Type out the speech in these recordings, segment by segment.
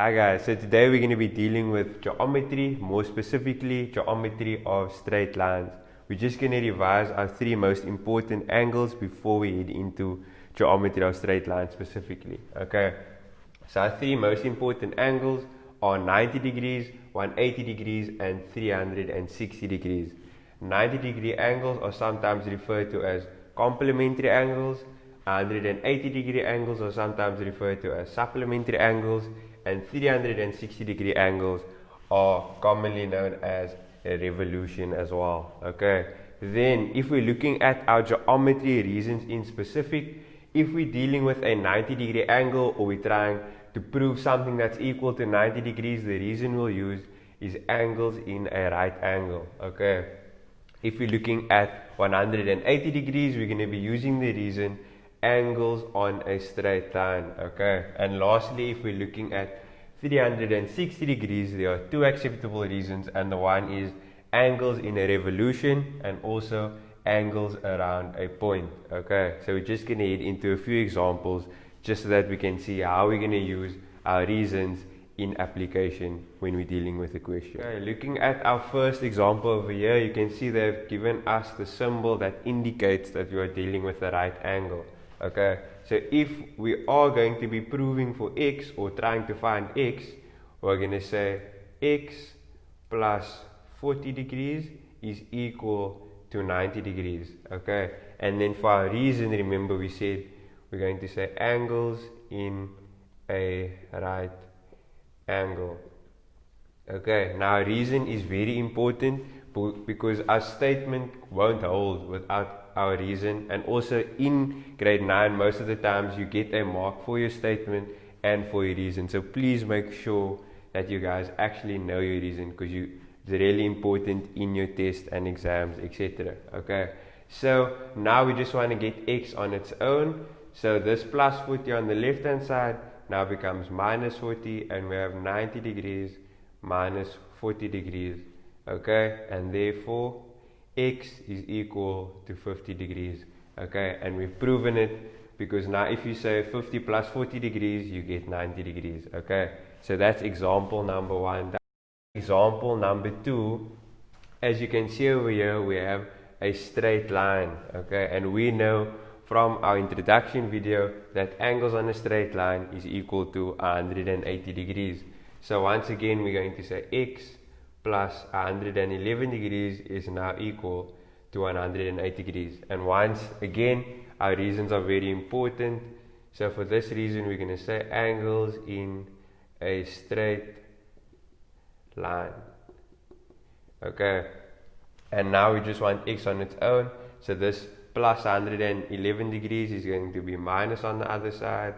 Hi guys, so today we're going to be dealing with geometry, more specifically geometry of straight lines. We're just going to revise our three most important angles before we head into geometry of straight lines specifically. Okay, so our three most important angles are 90 degrees, 180 degrees and 360 degrees. 90-degree angles are sometimes referred to as complementary angles. 180-degree angles are sometimes referred to as supplementary angles, and 360-degree angles are commonly known as a revolution as well. Okay, then if we're looking at our geometry reasons in specific, if we're dealing with a 90-degree angle or we're trying to prove something that's equal to 90 degrees, the reason we'll use is angles in a right angle. Okay, if we're looking at 180 degrees, we're going to be using the reason angles on a straight line. Okay, and lastly, if we're looking at 360 degrees, there are two acceptable reasons, and the one is angles in a revolution and also angles around a point. Okay, so we're just going to head into a few examples just so that we can see how we're going to use our reasons in application when we're dealing with a question. Okay, looking at our first example over here, you can see they've given us the symbol that indicates that we are dealing with a right angle. Okay, so if we are going to be proving for x or trying to find x, we're going to say x plus 40 degrees is equal to 90 degrees. Okay, and then for our reason, remember we said we're going to say angles in a right angle. Okay, now reason is very important because our statement won't hold without our reason, and also in grade 9 most of the times you get a mark for your statement and for your reason, so please make sure that you guys actually know your reason because it's really important in your test and exams, etc. Okay, so now we just want to get x on its own, so this plus 40 on the left hand side now becomes minus 40, and we have 90 degrees minus 40 degrees. Okay, and therefore x is equal to 50 degrees. Okay, and we've proven it because now if you say 50 plus 40 degrees, you get 90 degrees. Okay, so that's example number one. Example number two, as you can see over here, we have a straight line. Okay, and we know from our introduction video that angles on a straight line is equal to 180 degrees. So once again, we're going to say x plus 111 degrees is now equal to 180 degrees. And once again, our reasons are very important. So for this reason, we're going to say angles in a straight line. Okay, and now we just want x on its own. So this plus 111 degrees is going to be minus on the other side.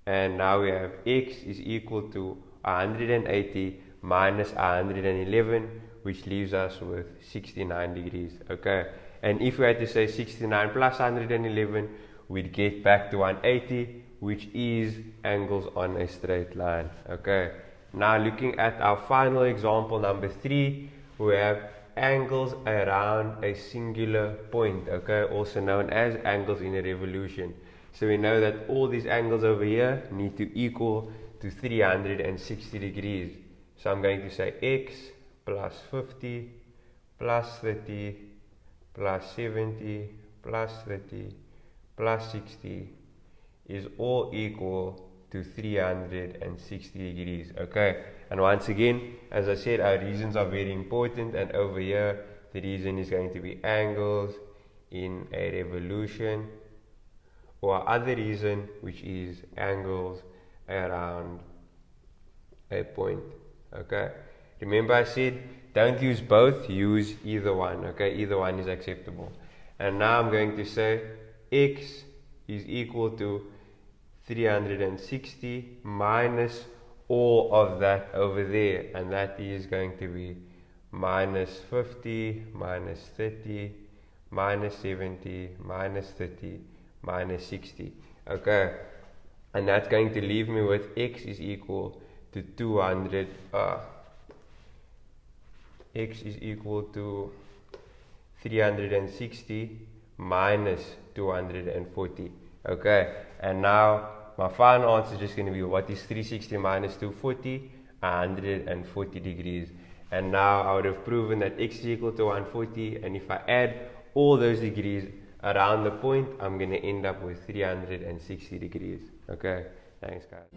And now we have x is equal to 180 minus 111, which leaves us with 69 degrees. Okay, and if we had to say 69 plus 111, we'd get back to 180, which is angles on a straight line. Okay, now looking at our final example number 3, we have angles around a singular point. Okay, also known as angles in a revolution. So we know that all these angles over here need to equal to 360 degrees. So I'm going to say x plus 50 plus 30 plus 70 plus 30 plus 60 is all equal to 360 degrees. Okay, and once again, as I said, our reasons are very important, and over here the reason is going to be angles in a revolution, or other reason, which is angles around a point. Okay, remember I said don't use both, use either one. Okay, either one is acceptable. And now I'm going to say x is equal to 360 minus all of that over there, and that is going to be minus 50 minus 30 minus 70 minus 30 minus 60. Okay, and that's going to leave me with x is equal to 200. X is equal to 360 minus 240. Okay, and now my final answer is just going to be what is 360 minus 240? 140 degrees. And now I would have proven that x is equal to 140, and if I add all those degrees around the point, I'm going to end up with 360 degrees. Okay, thanks guys.